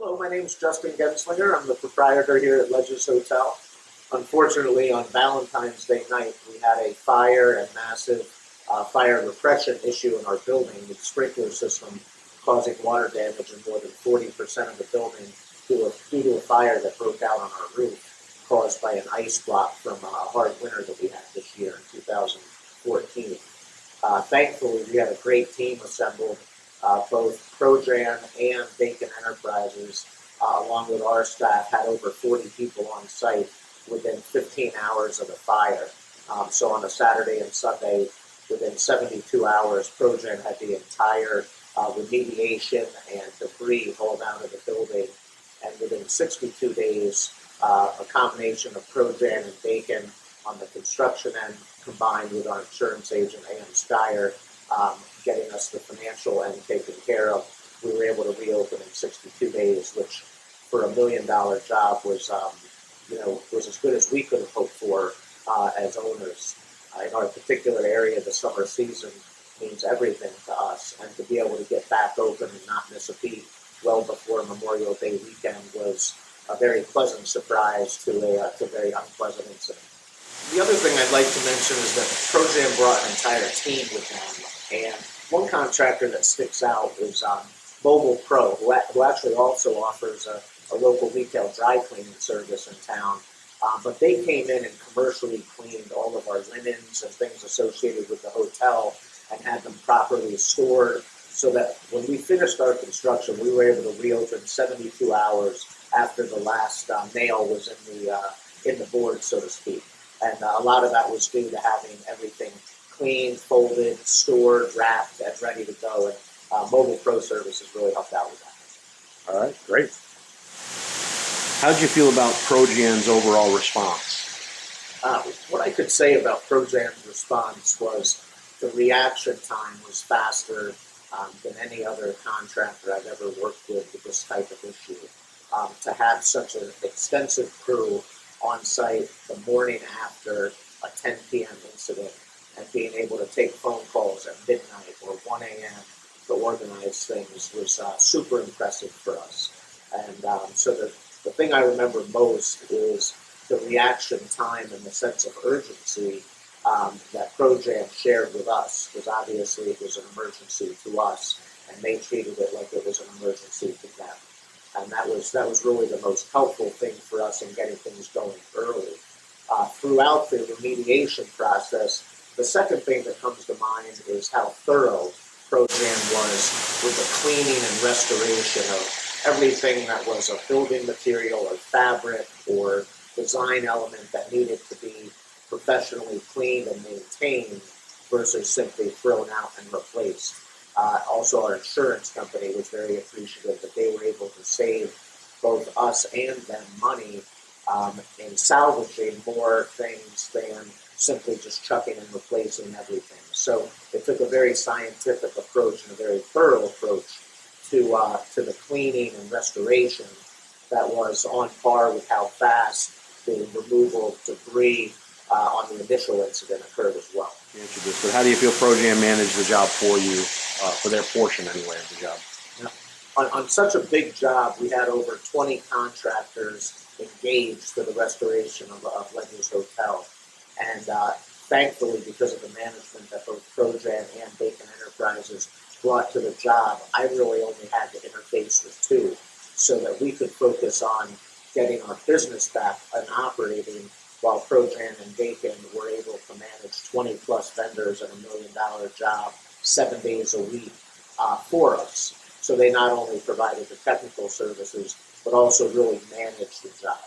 Hello, my name is Justin Genslinger. I'm the proprietor here at Ledges Hotel. Unfortunately, on Valentine's Day night, we had a fire and massive fire repression issue in our building with the sprinkler system causing water damage in more than 40% of the building due to a fire that broke out on our roof caused by an ice block from a hard winter that we had this year in 2014. Thankfully, we had a great team assembled. Both ProJan and Bacon Enterprises, along with our staff, had over 40 people on site within 15 hours of the fire. So on a Saturday and Sunday, within 72 hours, ProJan had the entire remediation and debris hauled out of the building. And within 62 days, a combination of ProJan and Bacon on the construction end, combined with our insurance agent, A.M. Skyer, getting us the financial end taken care of, we were able to reopen in 62 days, which for $1 million job was, was as good as we could have hoped for as owners. In our particular area, the summer season means everything to us, and to be able to get back open and not miss a beat well before Memorial Day weekend was a very pleasant surprise to a very unpleasant incident. The other thing I'd like to mention is that ProJan brought an entire team with them. And one contractor that sticks out is Mobile Pro, who actually also offers a local retail dry cleaning service in town. But they came in and commercially cleaned all of our linens and things associated with the hotel and had them properly stored so that when we finished our construction, we were able to reopen 72 hours after the last nail was in the board, so to speak. And a lot of that was due to having everything cleaned, folded, stored, wrapped, and ready to go. And Mobile Pro Services really helped out with that. All right, great. How did you feel about ProJan's overall response? What I could say about ProJan's response was the reaction time was faster than any other contractor I've ever worked with this type of issue. To have such an extensive crew on site the morning after a 10 p.m. incident and being able to take phone calls at midnight or 1 a.m. to organize things was super impressive for us. And so the thing I remember most is the reaction time and the sense of urgency that ProJan shared with us, because obviously it was an emergency to us, and they treated it like it was an emergency to them. And that was really the most helpful thing for us in getting things going early. Throughout the remediation process, the second thing that comes to mind is how thorough ProJan was with the cleaning and restoration of everything that was a building material or fabric or design element that needed to be professionally cleaned and maintained versus simply thrown out and replaced. Also, our insurance company was very appreciative that they were able to save both us and them money in salvaging more things than simply just chucking and replacing everything. So it took a very scientific approach and a very thorough approach to the cleaning and restoration that was on par with how fast the removal of debris on the initial incident occurred as well. You answered this, but how do you feel ProJan managed the job for you, for their portion anyway of the job? Yeah. On such a big job, we had over 20 contractors engaged for the restoration of Ledges Hotel. And thankfully, because of the management that both ProJan and Bacon Enterprises brought to the job, I really only had to interface with two so that we could focus on getting our business back and operating while ProJan and Bacon were able to manage 20 plus vendors and $1 million job 7 days a week for us. So they not only provided the technical services, but also really managed the job.